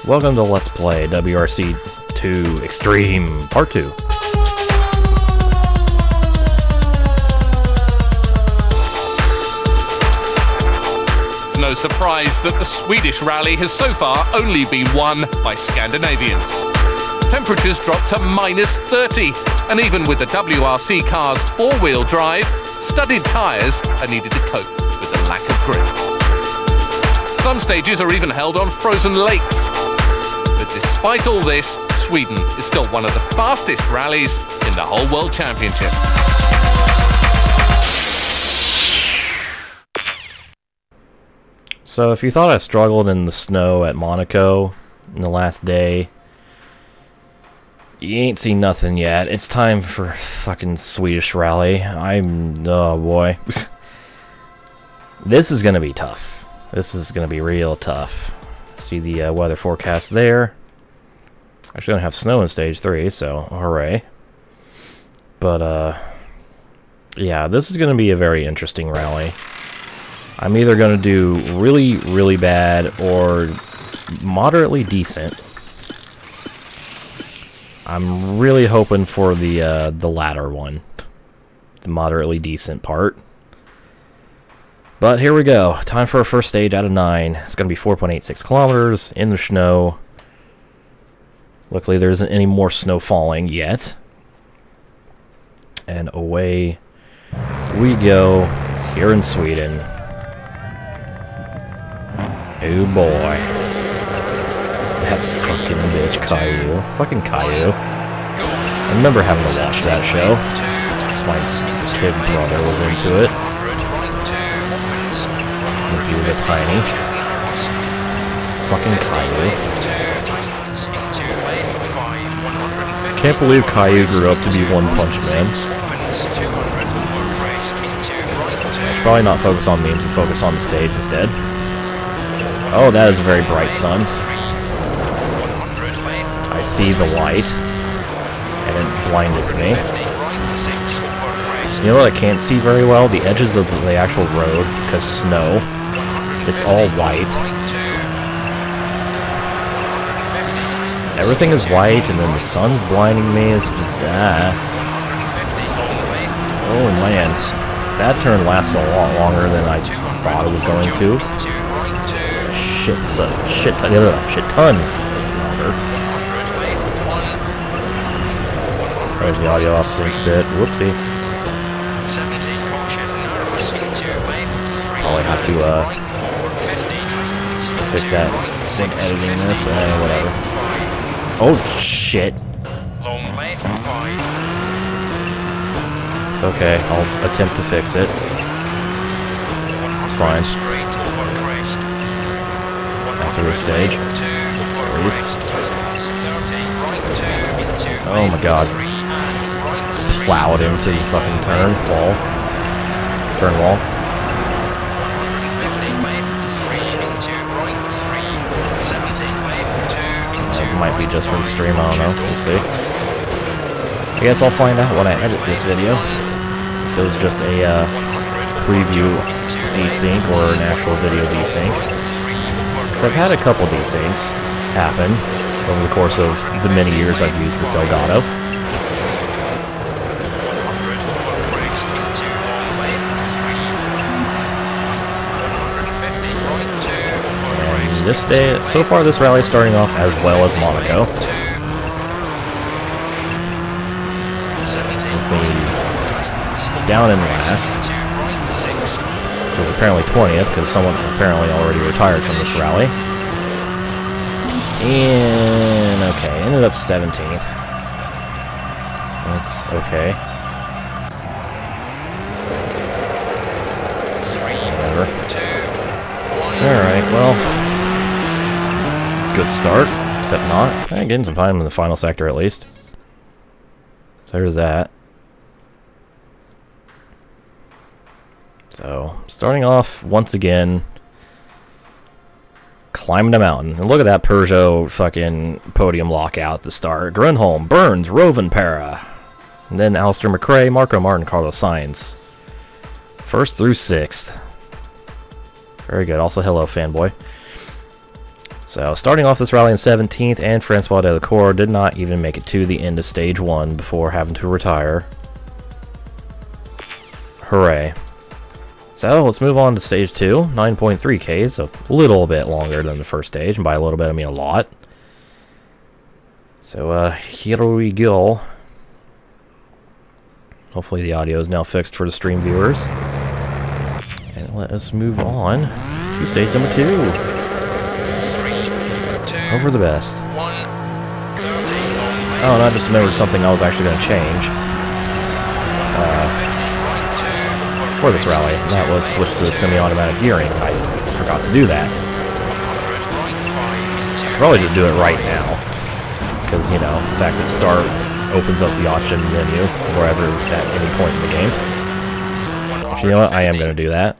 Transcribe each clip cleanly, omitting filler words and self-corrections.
Welcome to Let's Play WRC 2 Extreme Part 2. It's no surprise that the Swedish rally has so far only been won by Scandinavians. Temperatures dropped to -30, and even with the WRC car's four-wheel drive, studded tyres are needed to cope with the lack of grip. Some stages are even held on frozen lakes. But despite all this, Sweden is still one of the fastest rallies in the whole World Championship. So if you thought I struggled in the snow at Monaco in the last day, you ain't seen nothing yet. It's time for fucking Swedish rally. Oh boy. This is gonna be tough. This is gonna be real tough. See the weather forecast there. Actually gonna have snow in stage 3, so hooray. But yeah, this is gonna be a very interesting rally. I'm either gonna do really, really bad or moderately decent. I'm really hoping for the latter one, the moderately decent part. But here we go. Time for our first stage out of 9. It's going to be 4.86 kilometers in the snow. Luckily, there isn't any more snow falling yet. And away we go here in Sweden. Oh boy. That fucking bitch, Caillou. Fucking Caillou. I remember having to watch that show. My kid brother was into it. He was a tiny fucking Caillou. Can't believe Caillou grew up to be One Punch Man. I should probably not focus on memes and focus on the stage instead. Oh, that is a very bright sun. I see the light, and it blindeth me. You know what I can't see very well? The edges of the actual road, because snow. It's all white. Everything is white, and then the sun's blinding me. It's just that. Oh man, that turn lasted a lot longer than I thought it was going to. Shit ton longer. There's the audio off sync bit. Whoopsie. Probably have to fix that when editing this, but whatever. Oh shit. It's okay, I'll attempt to fix it. It's fine. After this stage, at least. Oh my god. It's plowed into the fucking turn wall. Might be just for the stream, I don't know, we'll see. I guess I'll find out when I edit this video. If it was just a preview desync or an actual video desync. So I've had a couple desyncs happen over the course of the many years I've used this Elgato. This day, so far this rally is starting off as well as Monaco. With me down in last, which was apparently 20th, because someone apparently already retired from this rally. And, okay, ended up 17th. That's okay. Whatever. Alright, well... good start, except not. Getting some time in the final sector at least. So there's that. So, starting off once again, climbing a mountain. And look at that Peugeot fucking podium lockout at the start. Grönholm, Burns, Rovenpera. And then Alistair McRae, Marco Martin, Carlos Sainz. 1st through 6th. Very good. Also, hello, fanboy. So, starting off this rally in 17th, and Francois Delacour did not even make it to the end of Stage 1 before having to retire. Hooray. So, let's move on to Stage 2, 9.3K, so a little bit longer than the first stage, and by a little bit I mean a lot. So, here we go. Hopefully the audio is now fixed for the stream viewers. And let us move on to Stage number 2. Over the best. Oh, and I just remembered something I was actually going to change for this rally, and that was switch to the semi-automatic gearing. I forgot to do that. I'll probably just do it right now, because, you know, the fact that Start opens up the option menu wherever at any point in the game. Actually, you know what? I am going to do that.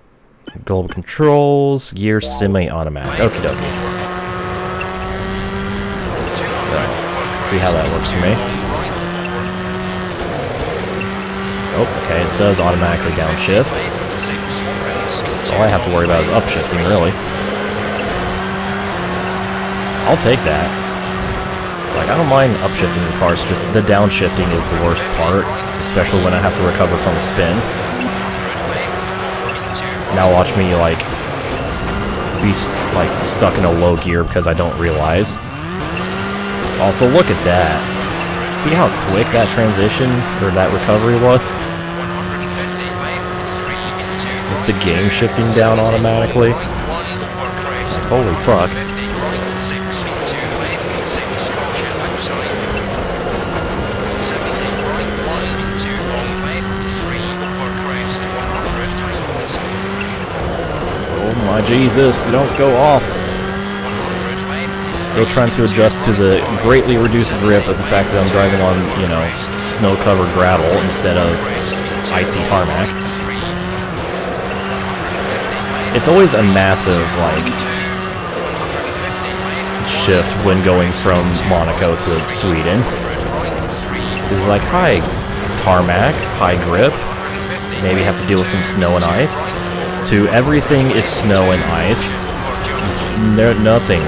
Global controls, gear semi-automatic. Okie dokie. So, let's see how that works for me. Oh, okay, it does automatically downshift. So all I have to worry about is upshifting, really. I'll take that. Like, I don't mind upshifting the cars, just the downshifting is the worst part, especially when I have to recover from a spin. Now watch me, like, be, like, stuck in a low gear because I don't realize. Also, look at that. See how quick that transition, or that recovery was? With the game shifting down automatically. Like, holy fuck. Oh my Jesus, don't go off. Still trying to adjust to the greatly reduced grip of the fact that I'm driving on, you know, snow-covered gravel instead of icy tarmac. It's always a massive, like, shift when going from Monaco to Sweden. It's like, hi, tarmac, high grip, maybe have to deal with some snow and ice, to everything is snow and ice. Nothing.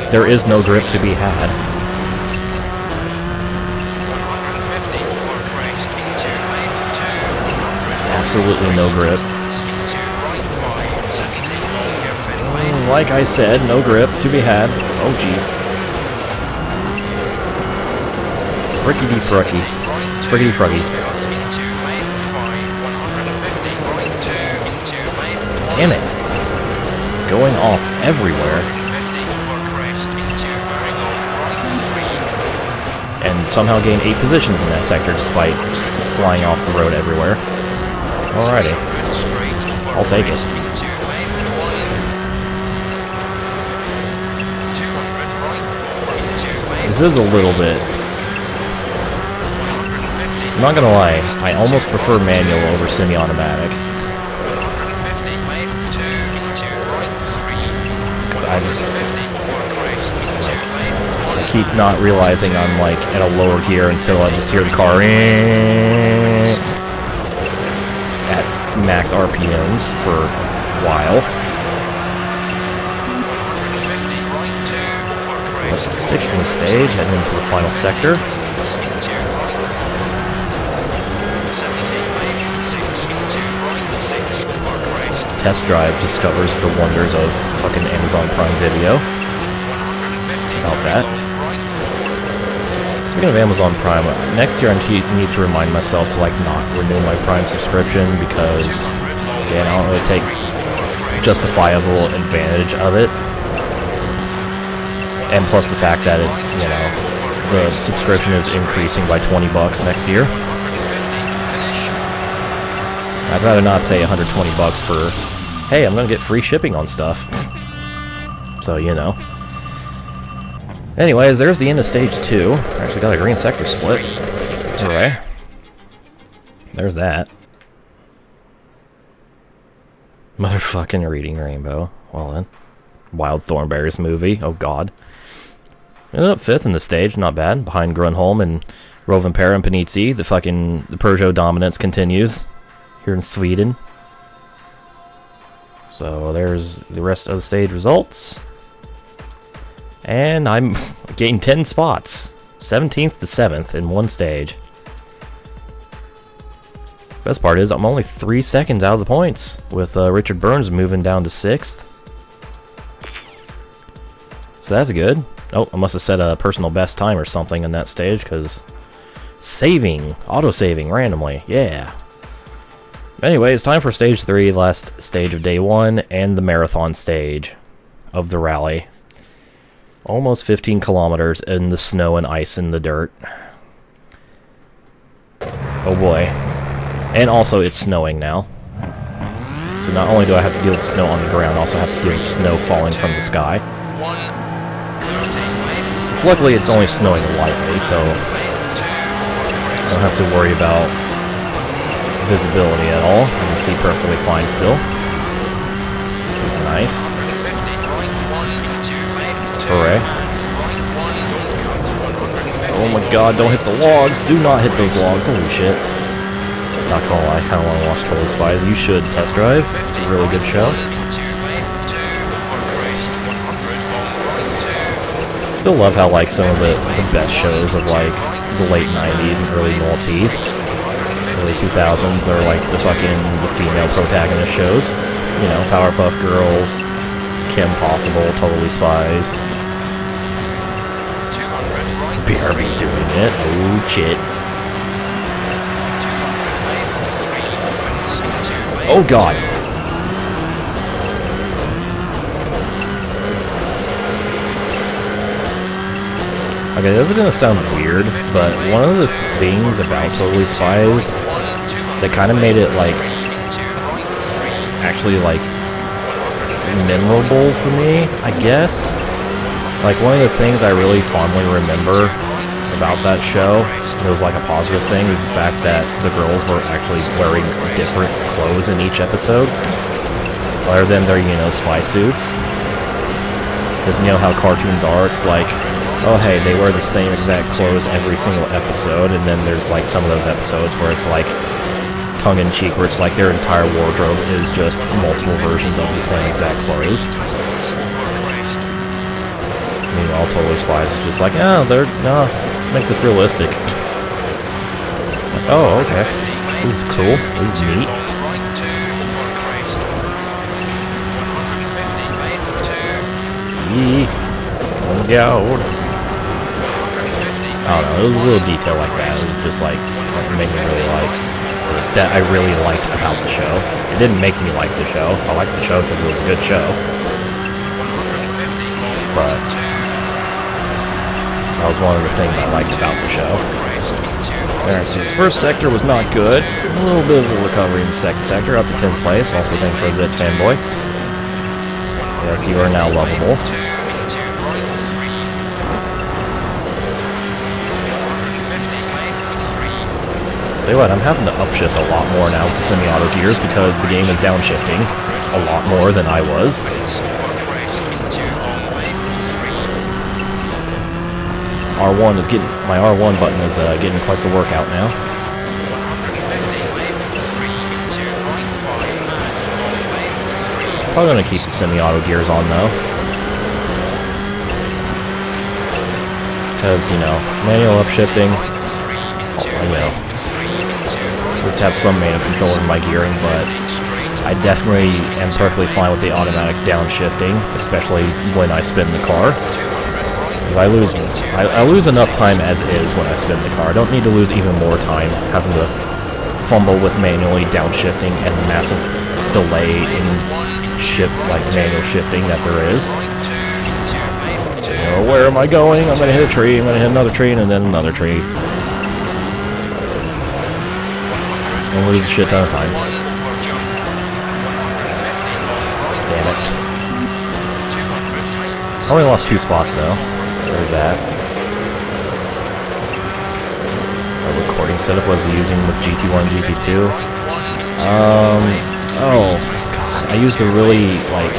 There is no grip to be had. There's absolutely no grip. Like I said, no grip to be had. Oh, jeez. Frickety-frucky. Frickety-fruggy. Damn it. Going off everywhere. And somehow gain 8 positions in that sector despite just flying off the road everywhere. Alrighty. I'll take it. This is a little bit... I'm not gonna lie, I almost prefer manual over semi-automatic. Because I just... keep not realizing I'm like at a lower gear until I just hear the car just at max RPMs for a while. Up to 6th in the stage, heading into the final sector. Test Drive discovers the wonders of fucking Amazon Prime Video. About that. Speaking of Amazon Prime, next year I need to remind myself to like not renew my Prime subscription because, again, I don't really take justifiable advantage of it. And plus the fact that it, you know, the subscription is increasing by $20 next year. I'd rather not pay $120 for, hey, I'm gonna get free shipping on stuff. So, you know. Anyways, there's the end of Stage 2. Actually got a green sector split. Anyway. There's that. Motherfucking Reading Rainbow. Well then. Wild Thornberrys movie. Oh god. Ended up 5th in the stage, not bad. Behind Grönholm and Rovanperä and Panizzi. The Peugeot dominance continues here in Sweden. So there's the rest of the stage results. And I'm getting 10 spots. 17th to 7th in one stage. Best part is I'm only 3 seconds out of the points, with Richard Burns moving down to 6th. So that's good. Oh, I must have set a personal best time or something in that stage, because saving, auto-saving randomly, yeah. Anyway, it's time for stage 3, last stage of day 1, and the marathon stage of the rally. Almost 15 kilometers in the snow and ice in the dirt. Oh boy. And also, it's snowing now. So not only do I have to deal with snow on the ground, I also have to deal with snow falling from the sky. Which luckily, it's only snowing lightly, so I don't have to worry about visibility at all. I can see perfectly fine still, which is nice. Hooray. Oh my god, don't hit the logs. Do not hit those logs. Holy shit. Not gonna lie, I kinda wanna watch Totally Spies. You should test drive. It's a really good show. Still love how, like, some of the best shows of, like, the late 90s and early noughties, early 2000s are, like, the female protagonist shows. You know, Powerpuff Girls, Kim Possible, Totally Spies. BRB doing it. Oh, shit. Oh, God. Okay, this is gonna sound weird, but one of the things about Totally Spies that kind of made it, like, actually, like, memorable for me, I guess. Like, one of the things I really fondly remember about that show, it was like a positive thing, is the fact that the girls were actually wearing different clothes in each episode, rather than their, you know, spy suits. Because you know how cartoons are, it's like, oh hey, they wear the same exact clothes every single episode, and then there's like some of those episodes where it's like tongue-in-cheek, where it's like their entire wardrobe is just multiple versions of the same exact clothes. Meanwhile, Totally Spies is just like, oh, let's make this realistic. Like, oh, okay. This is cool. This is neat. Oh my god. I don't know, it was a little detail like that. It was just like, it made me really like, that I really liked about the show. It didn't make me like the show. I liked the show because it was a good show. But that was one of the things I liked about the show. WRC's first sector was not good. A little bit of a recovery in the second sector, up to 10th place. Also thanks for the bits, fanboy. Yes, you are now lovable. Tell you what, I'm having to upshift a lot more now with the semi-auto gears because the game is downshifting a lot more than I was. R1 is getting, my R1 button is getting quite the workout now. Probably gonna keep the semi-auto gears on though, because you know, manual upshifting, you know, just have some manual control in my gearing, but I definitely am perfectly fine with the automatic downshifting, especially when I spin the car. Because I lose enough time as is when I spin the car. I don't need to lose even more time having to fumble with manually downshifting and the massive delay in manual shifting that there is. So, you know, where am I going? I'm gonna hit a tree, I'm gonna hit another tree, and then another tree. And lose a shit ton of time. Damn it. I only lost 2 spots though. So there's that. Our recording setup was using with GT1, GT2. Oh god, I used a really like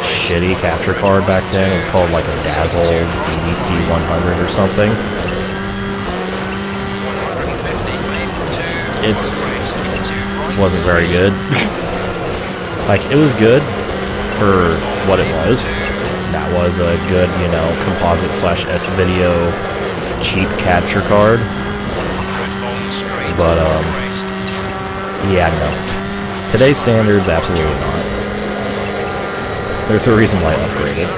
shitty capture card back then. It was called like a Dazzle DVC 100 or something. Wasn't very good. Like, it was good for what it was, That was a good, you know, composite slash S-video cheap capture card. But, yeah, no. Today's standards, absolutely not. There's a reason why I upgraded.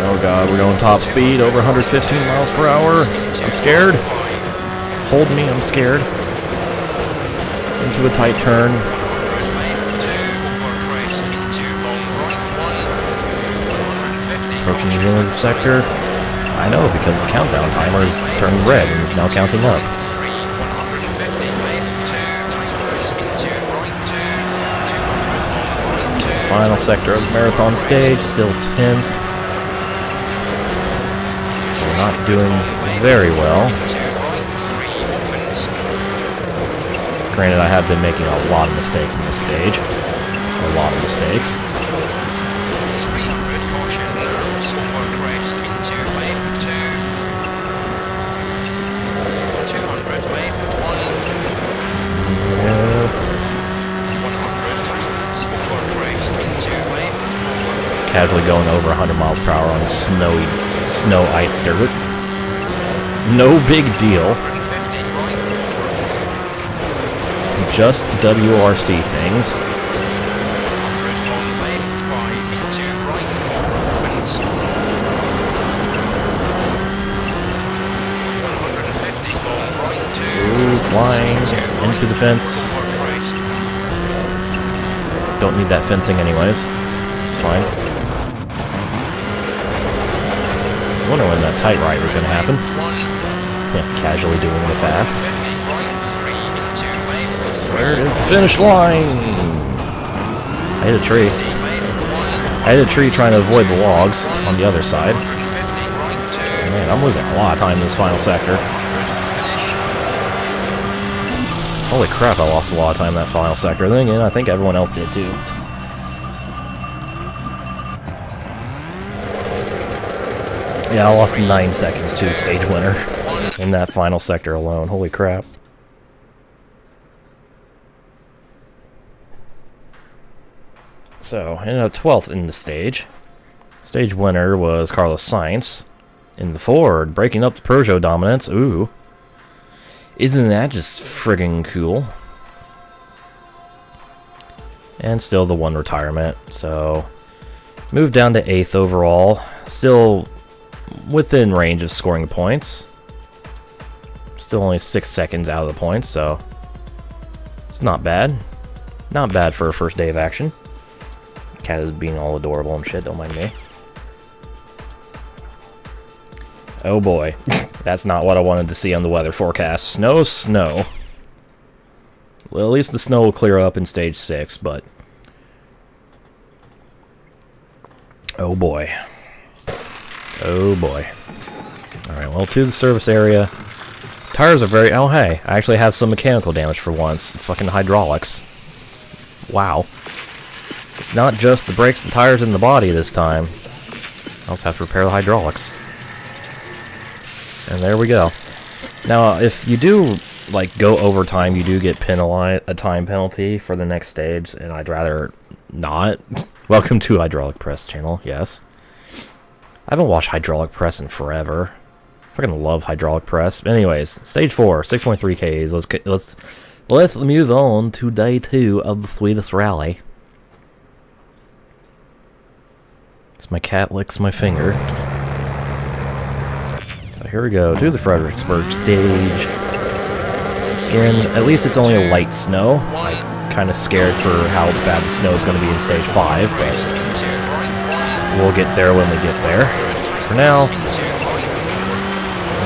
Oh god, we're going top speed, over 115 miles per hour. I'm scared. Hold me, I'm scared. Into a tight turn. Approaching the beginning of the sector. I know, because the countdown timer is turned red and is now counting up. Okay, final sector of the marathon stage, still 10th. So we're not doing very well. Granted, I have been making a lot of mistakes in this stage. A lot of mistakes. Casually going over 100 miles per hour on snow ice dirt. No big deal. Just WRC things. Ooh, flying into the fence. Don't need that fencing anyways. It's fine. I wonder when that tight right was going to happen. Yeah, casually doing the fast. Where is the finish line? I hit a tree. I hit a tree trying to avoid the logs on the other side. Man, I'm losing a lot of time in this final sector. Holy crap, I lost a lot of time in that final sector. Then again, I think everyone else did too. Yeah, I lost 9 seconds to the stage winner in that final sector alone. Holy crap. So, ended up 12th in the stage. Stage winner was Carlos Sainz in the Ford, breaking up the Peugeot dominance. Ooh. Isn't that just friggin' cool? And still the 1 retirement. So, moved down to 8th overall. Still within range of scoring points. Still only 6 seconds out of the points, so it's not bad. Not bad for a first day of action. Cat is being all adorable and shit, don't mind me. Oh boy, that's not what I wanted to see on the weather forecast. Snow, snow. Well, at least the snow will clear up in stage 6, but oh boy. Oh boy. Alright, well, to the service area. Tires are very... Oh, hey. I actually have some mechanical damage for once. Fucking hydraulics. Wow. It's not just the brakes, the tires, and the body this time. I also have to repair the hydraulics. And there we go. Now, if you do, like, go over time, you do get a time penalty for the next stage, and I'd rather not. Welcome to Hydraulic Press channel, yes. I haven't watched Hydraulic Press in forever. I fucking love Hydraulic Press. But anyways, stage 4, 6.3 Ks. Let's move on to day 2 of the Swedish rally. As my cat licks my finger. So here we go, to the Fredericksburg stage. Again, at least it's only a light snow. I'm kind of scared for how bad the snow is going to be in stage 5, but we'll get there when we get there. For now,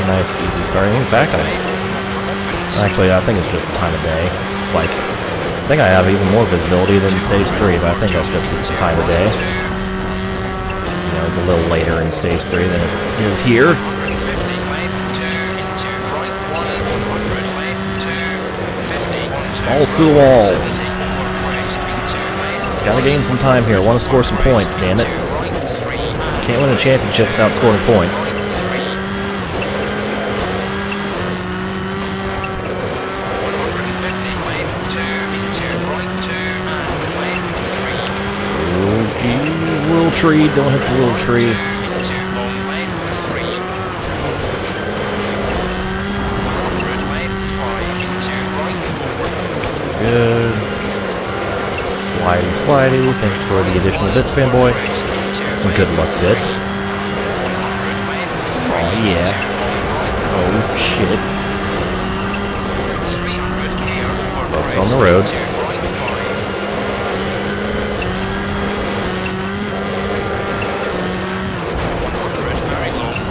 a nice, easy starting. In fact, I think it's just the time of day. It's like, I think I have even more visibility than stage 3, but I think that's just the time of day. You know, it's a little later in stage 3 than it is here. Balls to the wall. Gotta gain some time here. Want to score some points, damn it. Can't win a championship without scoring points. Oh, geez. tree. Don't hit the little tree. Good. Slidey, slidey. Thank you for the additional bits, fanboy. Some good luck bits. Oh, yeah. Oh, shit. Focus on the road.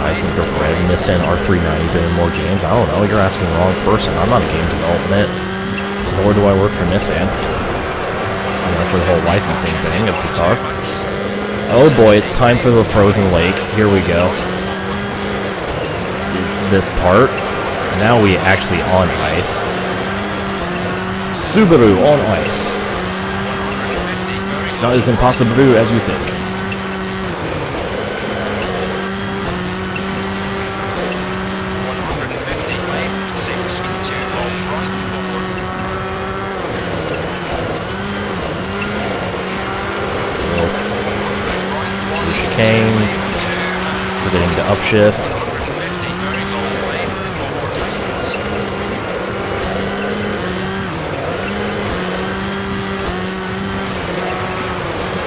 I think the red Nissan R390 been in more games. I don't know. You're asking the wrong person. I'm not a game development. Nor do I work for Nissan. You know, for the whole licensing thing of the car. Oh boy, it's time for the frozen lake. Here we go. It's this part. Now we actually on ice. Subaru on ice. It's not as impossible as you think. Forgetting to upshift.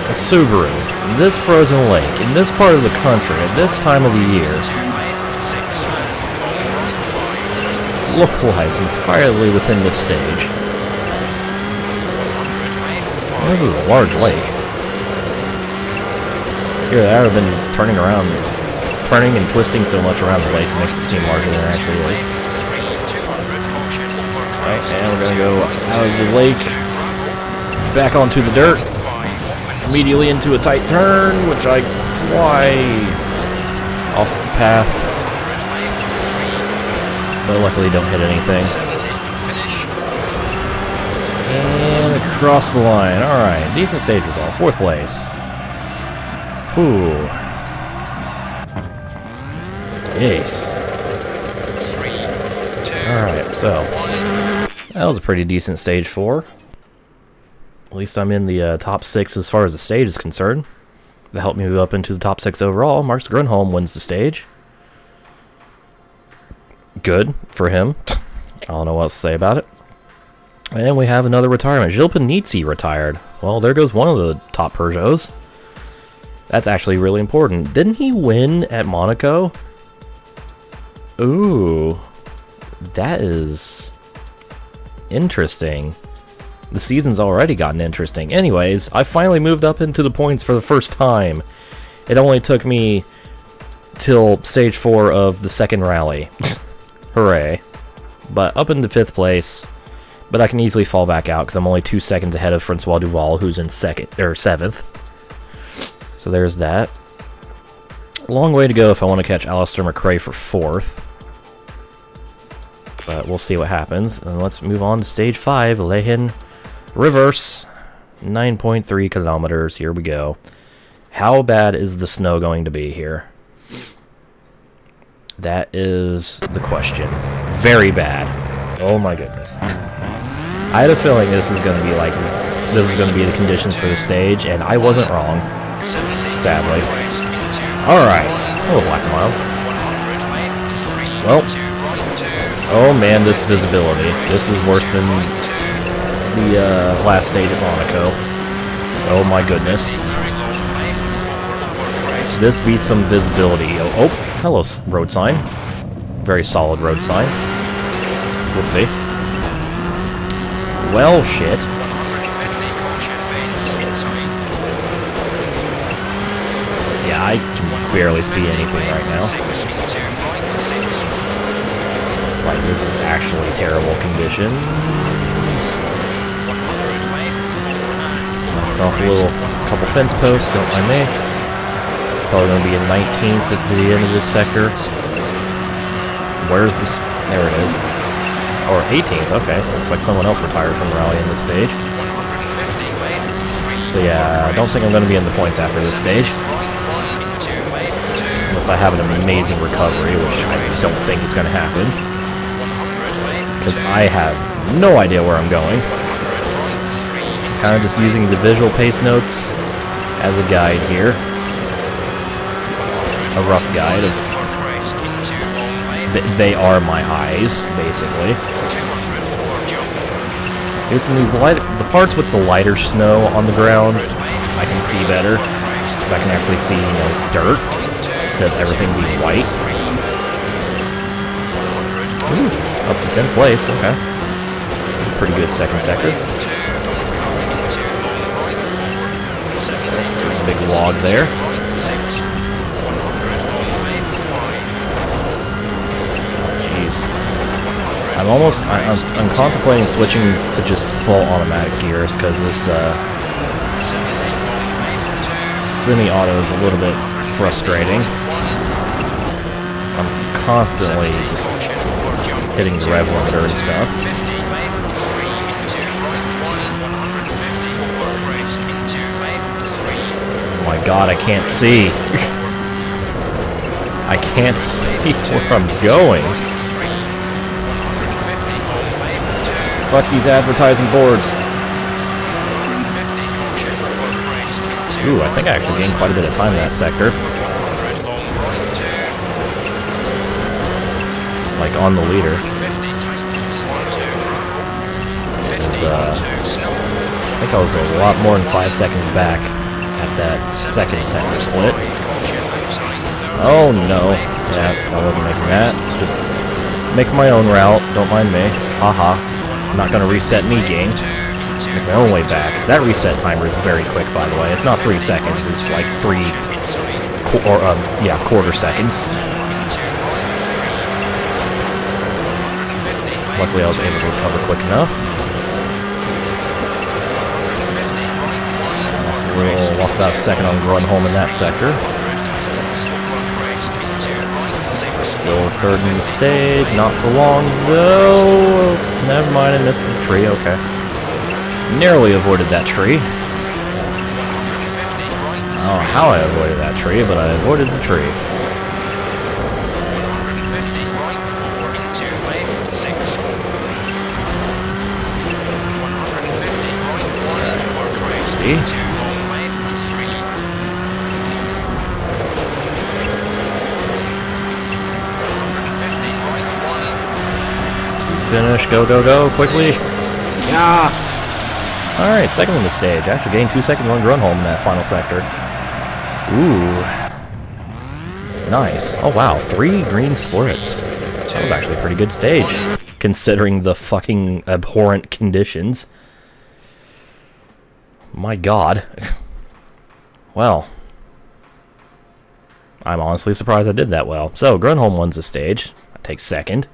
A Subaru, in this frozen lake, in this part of the country, at this time of the year, lies entirely within this stage. This is a large lake. Here, I have been turning and twisting so much around the lake, it makes it seem larger than it actually is. Alright, and we're gonna go out of the lake, back onto the dirt, immediately into a tight turn, which I fly off the path, but luckily don't hit anything. And across the line. Alright, decent stage result, 4th place. Ooh. Yes. Alright, so that was a pretty decent stage 4. At least I'm in the top 6 as far as the stage is concerned. That helped me move up into the top 6 overall. Marcus Grunholm wins the stage. Good for him. I don't know what else to say about it. And we have another retirement. Gilles Panizzi retired. Well, there goes one of the top Peugeots. That's actually really important. Didn't he win at Monaco? Ooh. That is interesting. The season's already gotten interesting. Anyways, I finally moved up into the points for the first time. It only took me till stage 4 of the second rally. Hooray. But up into 5th place. But I can easily fall back out because I'm only 2 seconds ahead of Francois Duval, who's in 7th. So there's that. Long way to go if I want to catch Alistair McRae for 4th. But we'll see what happens. And let's move on to stage 5, Lehen Reverse. 9.3 kilometers. Here we go. How bad is the snow going to be here? That is the question. Very bad. Oh my goodness. I had a feeling this was going to be the conditions for the stage, and I wasn't wrong. Sadly. Alright. Oh, black mile. Well. Oh man, this visibility. This is worse than the last stage at Monaco. Oh my goodness. This beats some visibility. Oh, hello, road sign. Very solid road sign. Whoopsie. Well, shit. Yeah, I can barely see anything right now. Like, this is actually terrible conditions. Knocked off a couple fence posts, don't mind me. Probably going to be in 19th at the end of this sector. Where's this? There it is. Or 18th, okay. Looks like someone else retired from the rally in this stage. So yeah, I don't think I'm going to be in the points after this stage. Unless I have an amazing recovery, which I don't think is going to happen. Because I have no idea where I'm going. Kind of just using the visual pace notes as a guide here. a rough guide of... They are my eyes, basically. Using these the parts with the lighter snow on the ground, I can see better, because I can actually see, dirt, instead of everything being white. Ooh, up to 10th place, okay. That's a pretty good second sector. There's a big log there. I'm contemplating switching to just full automatic gears because this semi-auto is a little bit frustrating. So I'm constantly just hitting the rev limiter and stuff. Oh my god, I can't see. I can't see where I'm going. Fuck these advertising boards. Ooh, I think I actually gained quite a bit of time in that sector. Like, on the leader. I think I was a lot more than 5 seconds back at that second sector split. Oh, no. Yeah, I wasn't making that. It's just making my own route. Don't mind me. Haha. I'm not going to reset me game. Make my own way back. That reset timer is very quick, by the way. It's not 3 seconds. It's like quarter seconds. Luckily, I was able to recover quick enough. Lost about a second on Uddeholm in that sector. Still third in the stage, not for long though. Never mind, I missed the tree, okay. Narrowly avoided that tree. I don't know how I avoided that tree, but I avoided the tree. See? Finish, go, go, go, quickly. Yeah! Alright, second in the stage. Actually gained 2 seconds on Uddeholm in that final sector. Ooh. Nice. Oh wow, 3 green splits. That was actually a pretty good stage, considering the fucking abhorrent conditions. My god. Well. I'm honestly surprised I did that well. So, Uddeholm wins the stage. I take second.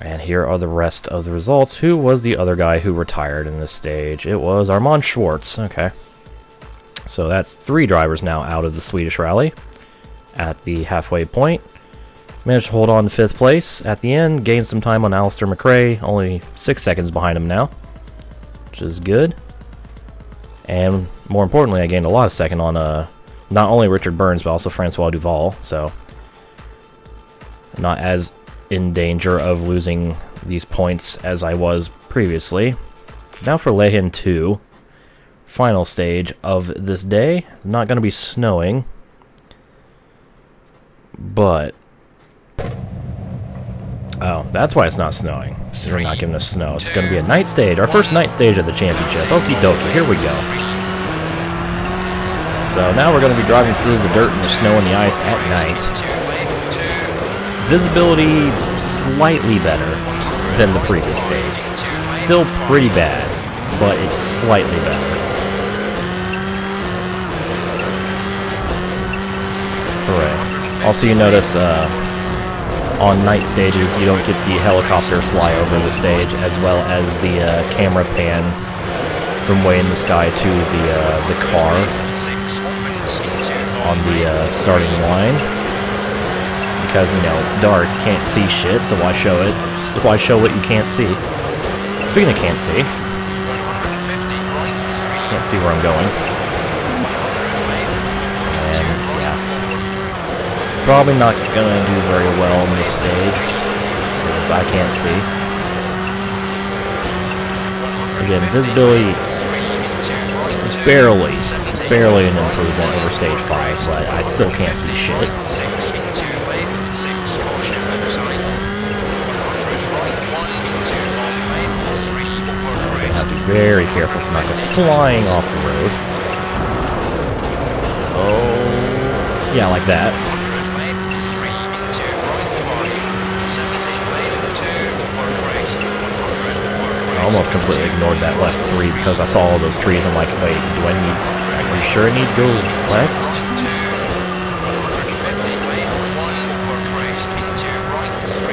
And here are the rest of the results. Who was the other guy who retired in this stage? It was Armand Schwartz. Okay. So that's 3 drivers now out of the Swedish rally at the halfway point. Managed to hold on to 5th place at the end. Gained some time on Alistair McRae. Only 6 seconds behind him now, which is good. And more importantly, I gained a lot of second on not only Richard Burns, but also Francois Duval. So not as in danger of losing these points as I was previously. Now for Lehen 2, final stage of this day. It's not going to be snowing, but oh, that's why it's not snowing. We're not giving us snow. It's going to be a night stage, our first night stage of the championship. Okie dokie, here we go. So now we're going to be driving through the dirt and the snow and the ice at night. Visibility slightly better than the previous stage. It's still pretty bad, but it's slightly better. Hooray. Also, you notice on night stages you don't get the helicopter fly over the stage, as well as the camera pan from way in the sky to the car on the starting line. Because, it's dark, you can't see shit, so why show it? So why show what you can't see? Speaking of can't see, can't see where I'm going. And, yeah, probably not gonna do very well on this stage, because I can't see. Again, visibility barely an improvement over stage 5, but I still can't see shit. Very careful to not go flying off the road. Oh, yeah, like that. I almost completely ignored that left 3 because I saw all those trees. I'm like, wait, are you sure I need to go left?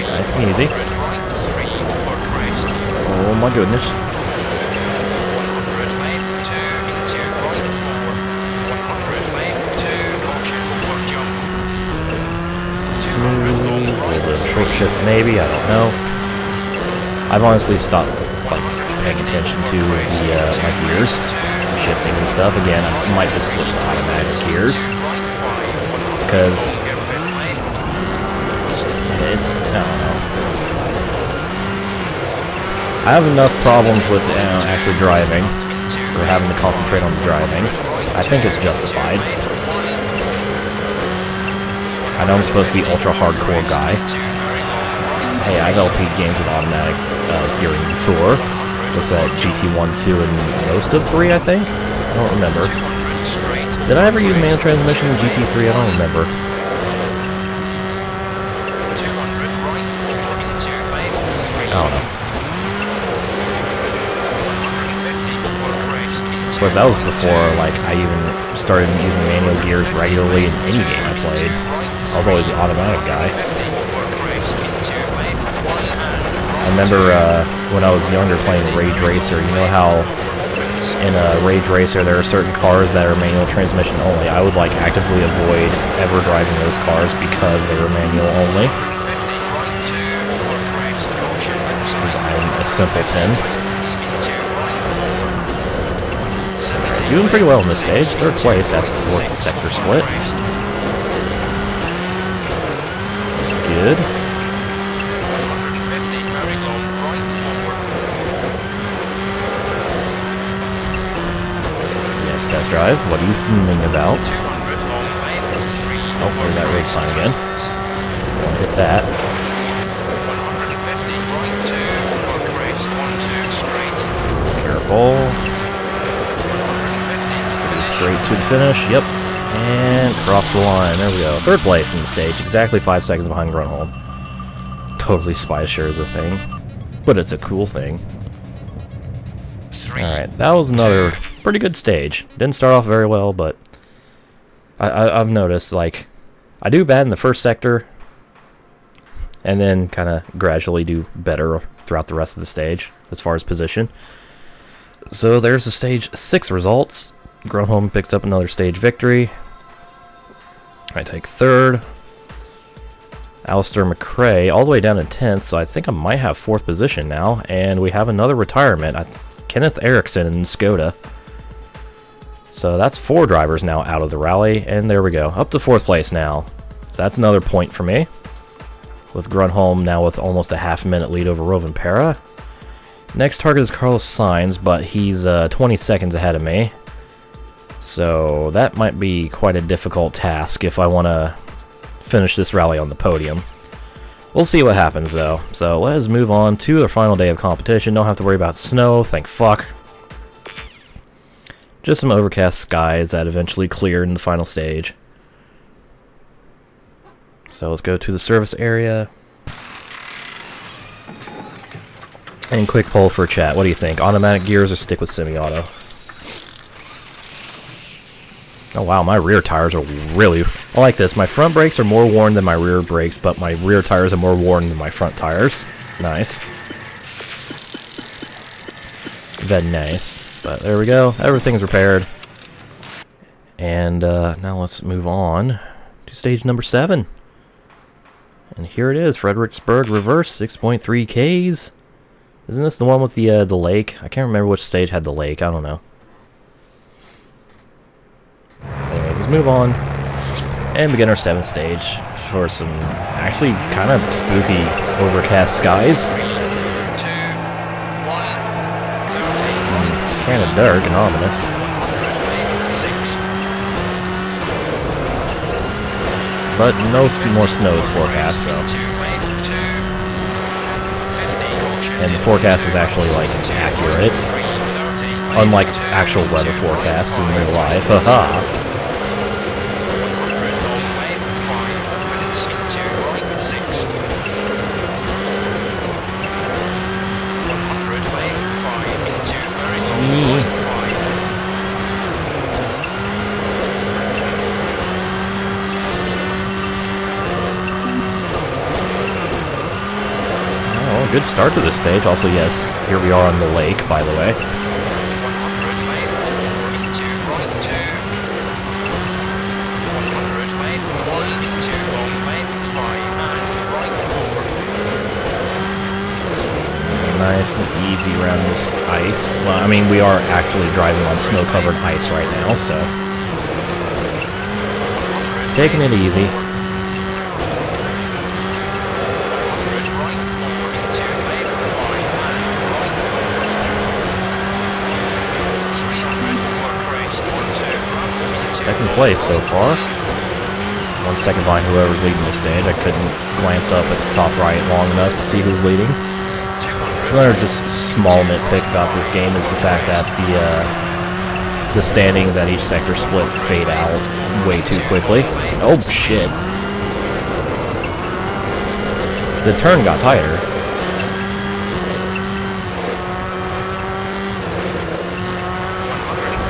Nice and easy. Oh my goodness. Short shift maybe, I don't know. I've honestly stopped like paying attention to the my gears, shifting and stuff. Again, I might just switch to automatic gears because it's, I don't know. I have enough problems with actually driving, or having to concentrate on the driving. I think it's justified. I know I'm supposed to be ultra hardcore guy. Hey, I've LP'd games with automatic gearing before. Looks at GT1, 2, and most of 3, I think? I don't remember. Did I ever use manual transmission in GT3? I don't remember. I don't know. Of course, that was before, like, I even started using manual gears regularly in any game I played. I was always the automatic guy. I remember when I was younger playing Rage Racer, you know how in Rage Racer there are certain cars that are manual transmission only. I would like actively avoid ever driving those cars because they were manual only. Because I'm a simpleton. Doing pretty well in this stage, 3rd place at the 4th sector split. Which is good. Yes, test drive. What are you humming about? Oh, there's that road sign again. Don't want to hit that. Careful. Straight to the finish, yep, and cross the line, there we go. 3rd place in the stage, exactly 5 seconds behind Grunholm. Totally Spy Sure is a thing, but it's a cool thing. Alright, that was another pretty good stage. Didn't start off very well, but I've noticed, like, I do bad in the 1st sector, and then kind of gradually do better throughout the rest of the stage, as far as position. So there's the stage 6 results. Grunholm picks up another stage victory. I take 3rd. Alistair McRae all the way down in 10th, so I think I might have 4th position now. And we have another retirement. Kenneth Eriksson in Skoda. So that's 4 drivers now out of the rally, and there we go. Up to 4th place now. So that's another point for me. With Grunholm now with almost a half-minute lead over Rovanperä. Next target is Carlos Sainz, but he's 20 seconds ahead of me. So that might be quite a difficult task if I want to finish this rally on the podium. We'll see what happens though. So let's move on to the final day of competition. Don't have to worry about snow, thank fuck. Just some overcast skies that eventually clear in the final stage. So let's go to the service area. And quick poll for chat. What do you think? Automatic gears or stick with semi-auto? Oh wow, my rear tires are really... I like this. My front brakes are more worn than my rear brakes, but my rear tires are more worn than my front tires. Nice. Very nice. But there we go. Everything's repaired. And now let's move on to stage number 7. And here it is. Fredericksburg Reverse, 6.3 Ks. Isn't this the one with the lake? I can't remember which stage had the lake. I don't know. Anyways, let's move on and begin our 7th stage for some actually kind of spooky overcast skies. Kind of dark and ominous. But no more snow is forecast, so. And the forecast is actually, like, accurate. Unlike actual weather forecasts in real life. Haha. Oh, good start to this stage. Also, yes, here we are on the lake, by the way. Nice and easy around this ice. Well, I mean, we are actually driving on snow-covered ice right now, so... just taking it easy. Second place so far. 1 second behind whoever's leading the stage. I couldn't glance up at the top right long enough to see who's leading. Another just small nitpick about this game is the fact that the standings at each sector split fade out way too quickly. Oh shit! The turn got tighter.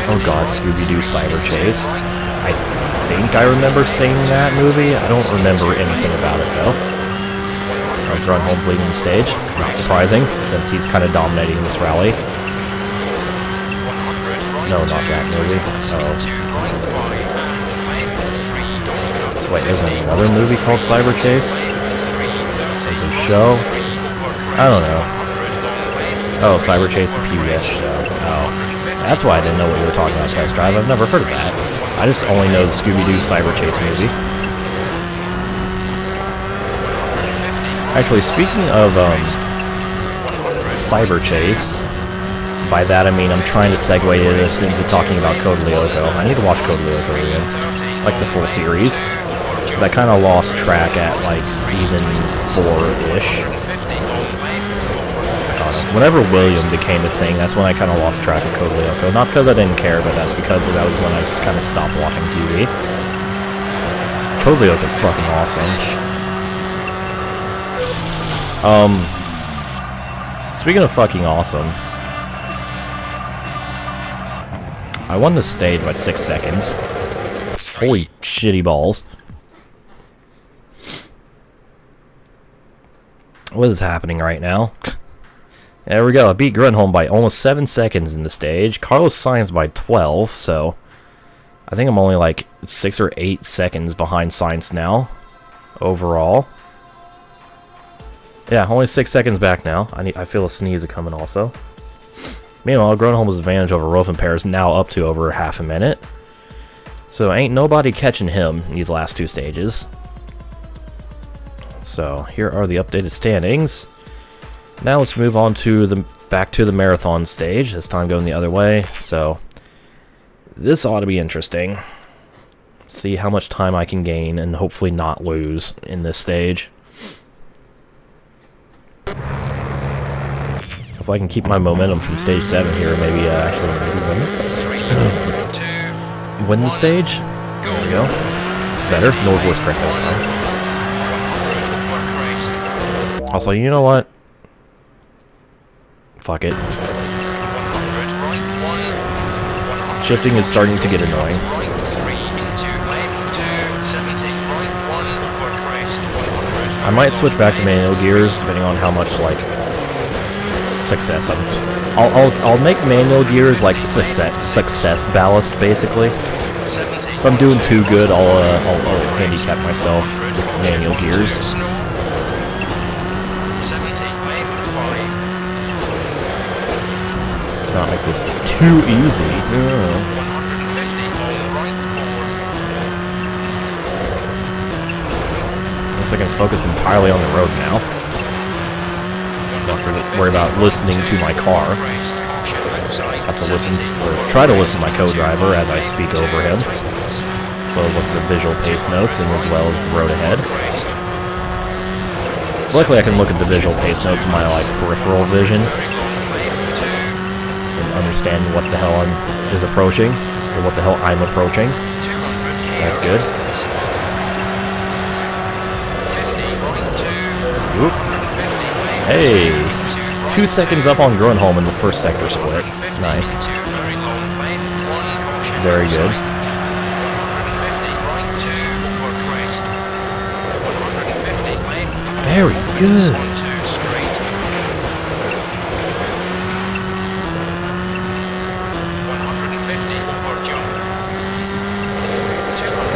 Oh god, Scooby-Doo Cyber Chase. I think I remember seeing that movie. I don't remember anything about it though. Grunholm's leading the stage. Not surprising, since he's kind of dominating this rally. No, not that movie. Oh. Wait, there's another movie called Cyber Chase? There's a show? I don't know. Oh, Cyber Chase, the PBS show. Oh. That's why I didn't know what you were talking about, Test Drive. I've never heard of that. I just only know the Scooby-Doo Cyber Chase movie. Actually, speaking of Cyber Chase, by that I mean I'm trying to segue this into talking about Code Lyoko. I need to watch Code Lyoko again, like the full series, because I kind of lost track at like season 4-ish. Whenever William became a thing, that's when I kind of lost track of Code Lyoko. Not because I didn't care, but that's because that was when I kind of stopped watching TV. Code Lyoko's fucking awesome. Speaking of fucking awesome, I won the stage by 6 seconds. Holy shitty balls. What is happening right now? There we go, I beat Grunholm by almost 7 seconds in the stage. Carlos Sainz by 12, so I think I'm only like 6 or 8 seconds behind Sainz now, overall. Yeah, only 6 seconds back now. I feel a sneeze coming also. Meanwhile, Grunholm's advantage over Rothenpair is now up to over half a minute. So ain't nobody catching him in these last 2 stages. So here are the updated standings. Now let's move on to back to the marathon stage. This time going the other way. So this ought to be interesting. See how much time I can gain and hopefully not lose in this stage. If I can keep my momentum from stage 7 here, maybe actually win the stage. Win the stage? There we go. It's better. No voice crack that time. Also, you know what? Fuck it. Shifting is starting to get annoying. I might switch back to manual gears depending on how much like success I'll make manual gears like success ballast basically. If I'm doing too good, I'll handicap myself with manual gears. Let's not make this too easy. Guess I can focus entirely on the road now. Don't have to worry about listening to my car. I have to listen, or try to listen to my co-driver as I speak over him. as well as like the visual pace notes and as well as the road ahead. Luckily I can look at the visual pace notes in my like peripheral vision and understand what the hell is approaching, or what the hell I'm approaching. So that's good. Oop. Hey! 2 seconds up on Uddeholm in the first sector split. Nice. Very good. Very good.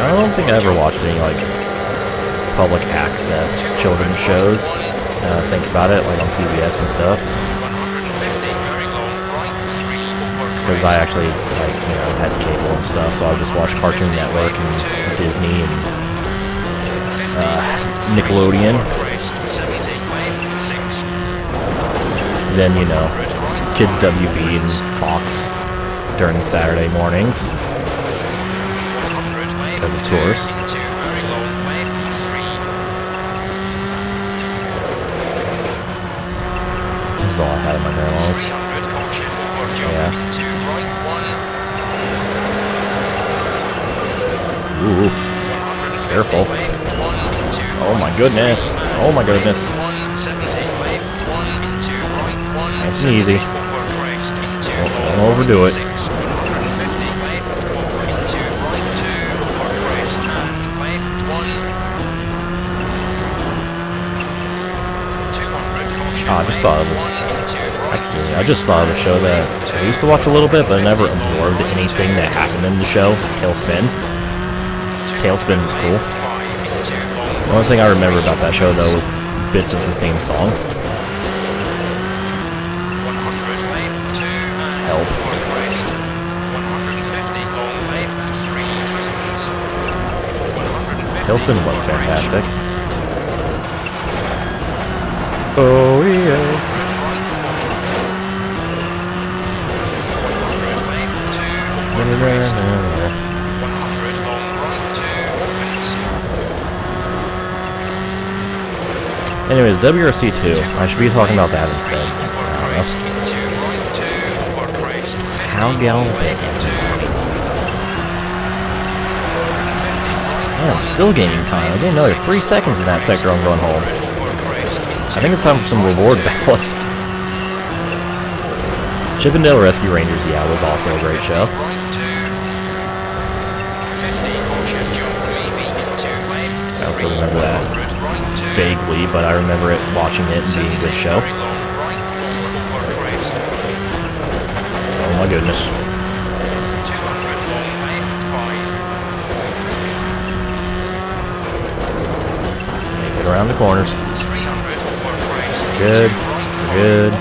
I don't think I ever watched any like public access children's shows. Think about it, like on PBS and stuff. Because I actually, like, you know, had cable and stuff, so I would just watch Cartoon Network and Disney and Nickelodeon. Then, you know, Kids WB and Fox during Saturday mornings. Because, of course. That was all I had in my manuals. Yeah. Ooh. Careful. Oh my goodness. Oh my goodness. Nice and easy. Don't overdo it. I just thought of it. Actually, I just thought of a show that I used to watch a little bit, but I never absorbed anything that happened in the show. Tailspin. Tailspin was cool. The only thing I remember about that show, though, was bits of the theme song. Help. Tailspin was fantastic. Oh yeah. Anyways, WRC 2. I should be talking about that instead. I don't know. How galvanic. Man, I'm still gaining time. I gained another 3 seconds in that sector I'm going home. I think it's time for some reward ballast. Chippendale Rescue Rangers, yeah, was also a great show. I also remember that vaguely, but I remember it, watching it and being a good show. Oh my goodness. Make it around the corners. Good. Good.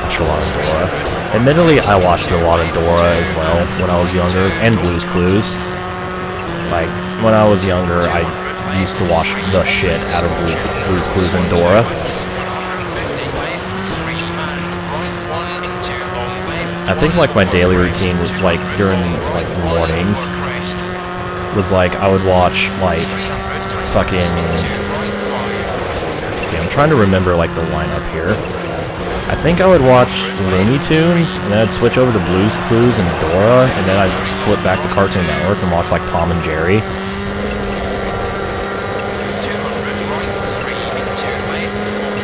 Watched a lot of Dora. Admittedly, I watched a lot of Dora as well when I was younger, and Blue's Clues. Like, when I was younger, I used to watch the shit out of Blue's Clues and Dora. I think, like, my daily routine was, like, during, like, mornings, was, like, I would watch, like, fucking... Let's see, I'm trying to remember, like, the lineup here. I think I would watch Looney Tunes, and then I'd switch over to Blue's Clues and Dora, and then I'd flip back to Cartoon Network and watch, like, Tom and Jerry.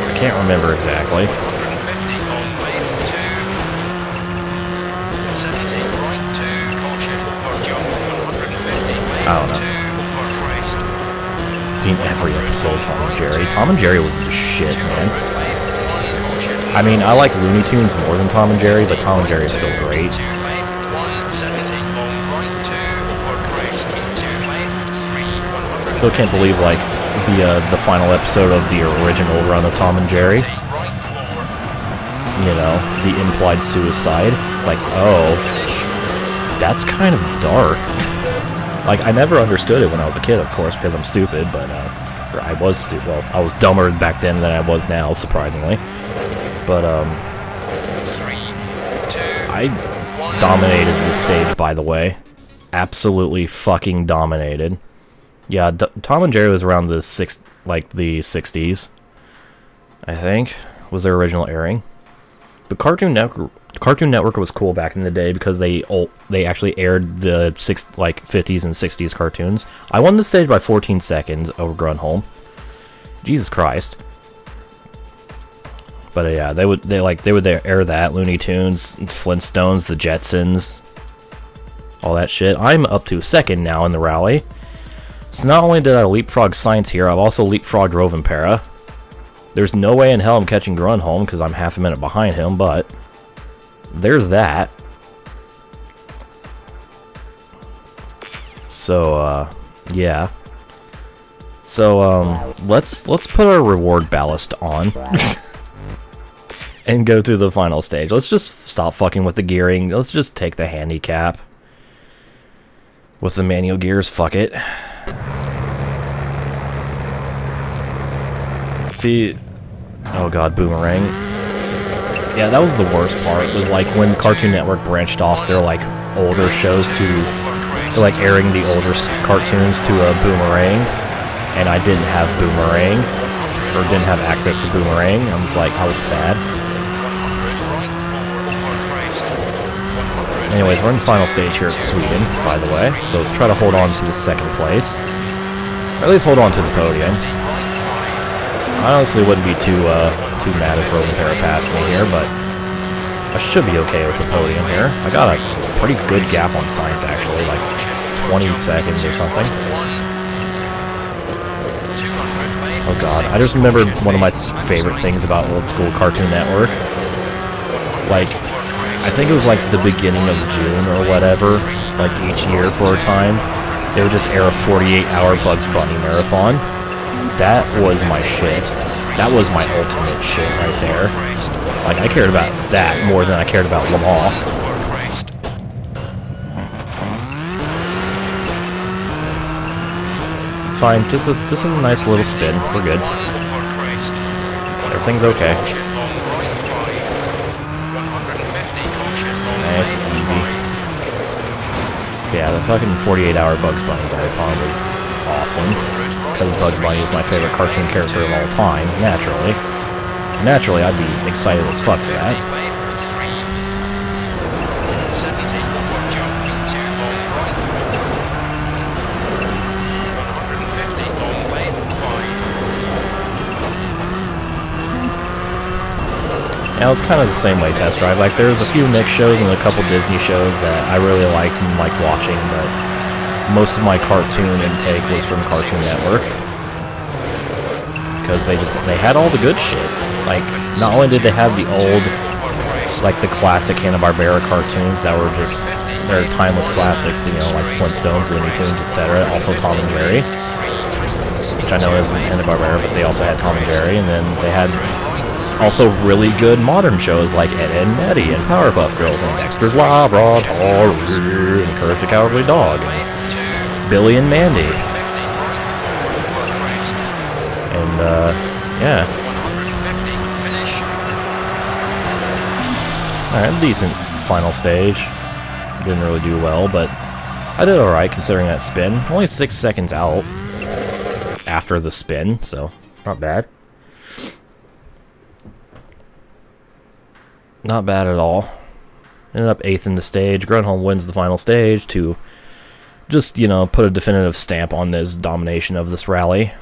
I can't remember exactly. I don't know. Seen every episode of Tom and Jerry. Tom and Jerry was the shit, man. I mean, I like Looney Tunes more than Tom and Jerry, but Tom and Jerry is still great. Still can't believe, like, the final episode of the original run of Tom and Jerry. You know, the implied suicide. It's like, oh, that's kind of dark. Like, I never understood it when I was a kid, of course, because I'm stupid, but, I was well, I was dumber back then than I was now, surprisingly. But, I dominated this stage, by the way. absolutely fucking dominated. Yeah, Tom and Jerry was around the 60s, I think, was their original airing. But Cartoon Network was cool back in the day because they actually aired the 50s and 60s cartoons. I won the stage by 14 seconds over Grunholm. Jesus Christ. But yeah, they would air that, Looney Tunes, Flintstones, the Jetsons, all that shit. I'm up to second now in the rally. So not only did I leapfrog Science here, I've also leapfrogged Rovanperä. There's no way in hell I'm catching Grunholm because I'm half a minute behind him, but there's that. So yeah. So let's put our reward ballast on. And go to the final stage. Let's just stop fucking with the gearing. Let's just take the handicap. With the manual gears, fuck it. See... Oh god, Boomerang. Yeah, that was the worst part. Was like when Cartoon Network branched off their like older shows to... like airing the older cartoons to a Boomerang. And I didn't have Boomerang. Or didn't have access to Boomerang. I was sad. Anyways, we're in the final stage here at Sweden, by the way, so let's try to hold on to the second place. Or at least hold on to the podium. I honestly wouldn't be too mad if Rovanperä passed me here, but I should be okay with the podium here. I got a pretty good gap on Science, actually, like 20 seconds or something. Oh god, I just remembered one of my favorite things about old school Cartoon Network. Like, I think it was like the beginning of June or whatever, like each year for a time, they would just air a 48-hour Bugs Bunny marathon. That was my shit. That was my ultimate shit right there. Like, I cared about that more than I cared about Le Mans. It's fine, just a nice little spin. We're good. Everything's okay. Nice and easy. Yeah, the fucking 48-hour Bugs Bunny marathon was awesome. Because Bugs Bunny is my favorite cartoon character of all time, naturally. So naturally, I'd be excited as fuck for that. Yeah, it was kind of the same way test drive. Like, there was a few Nick shows and a couple Disney shows that I really liked and liked watching, but most of my cartoon intake was from Cartoon Network. Because they had all the good shit. Like, not only did they have the old, like the classic Hanna-Barbera cartoons that were just, they're timeless classics, you know, like Flintstones, Looney Tunes, etc. Also Tom and Jerry, which I know isn't Hanna-Barbera, but they also had Tom and Jerry, and then they had also really good modern shows like Ed, Edd n Eddy and Powerpuff Girls and Dexter's Laboratory and Courage the Cowardly Dog and Billy and Mandy. And, yeah. Alright, decent final stage. Didn't really do well, but I did alright considering that spin. Only 6 seconds out after the spin, so not bad. Not bad at all. Ended up 8th in the stage. Grunholm wins the final stage to just, you know, put a definitive stamp on this domination of this rally.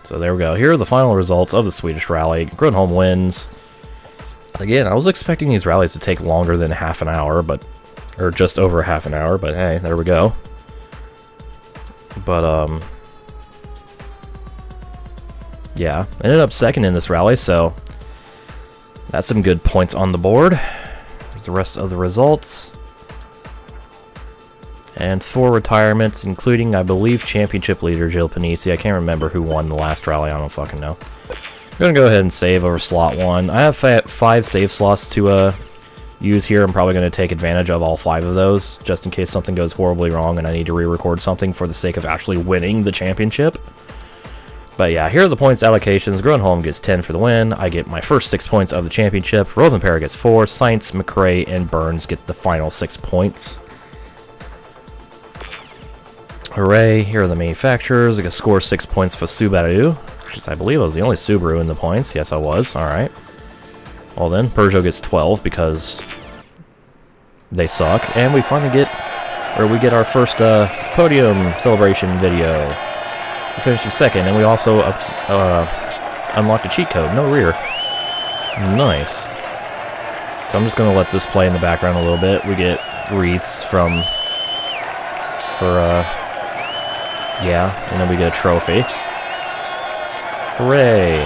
So there we go. Here are the final results of the Swedish rally. Grunholm wins. Again, I was expecting these rallies to take longer than half an hour, but, or just over half an hour, but hey, there we go. But, yeah, ended up second in this rally, so that's some good points on the board. There's the rest of the results. And 4 retirements, including, I believe, championship leader Jill Panisi. I can't remember who won the last rally. I don't fucking know. I'm going to go ahead and save over slot 1. I have 5 save slots to use here. I'm probably going to take advantage of all 5 of those, just in case something goes horribly wrong and I need to re-record something for the sake of actually winning the championship. But yeah, here are the points allocations. Grunholm gets 10 for the win. I get my first 6 points of the championship. Rovanperä gets 4. Science, McRae, and Burns get the final 6 points. Hooray, here are the manufacturers. I can score 6 points for Subaru, because I believe I was the only Subaru in the points. Yes, I was. Alright. Well then, Peugeot gets 12 because they suck. And we finally get our first podium celebration video. We finished in second, and we also unlocked a cheat code. No rear. Nice. So I'm just going to let this play in the background a little bit. We get wreaths yeah, and then we get a trophy. Hooray!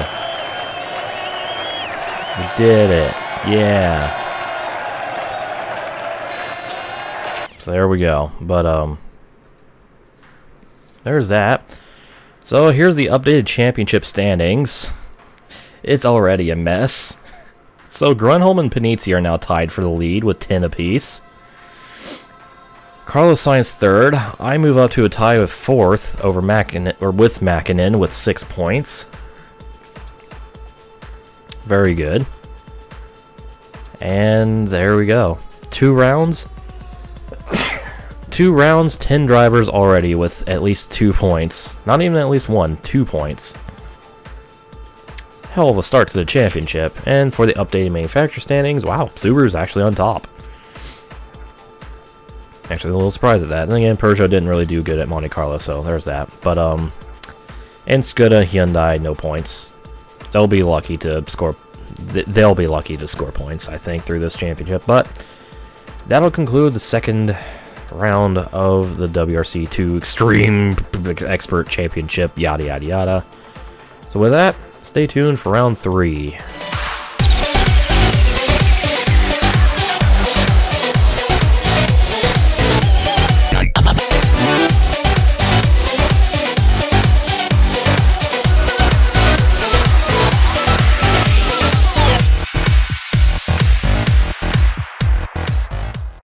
We did it. Yeah. So there we go. But, there's that. So here's the updated championship standings. It's already a mess. So Grunholm and Panizzi are now tied for the lead with 10 apiece. Carlos Sainz third. I move up to a tie with fourth over with Mäkinen with 6 points. Very good. And there we go. 2 rounds. 2 rounds, 10 drivers already with at least 2 points. Not even at least 1, 2 points. Hell of a start to the championship. And for the updated manufacturer standings, wow, Subaru's actually on top. Actually, a little surprised at that. And again, Peugeot didn't really do good at Monte Carlo, so there's that. But, and Skoda, Hyundai, no points. They'll be lucky to score points, I think, through this championship. But that'll conclude the second round of the WRC 2 Extreme Expert Championship, yada yada yada. So with that, stay tuned for round 3.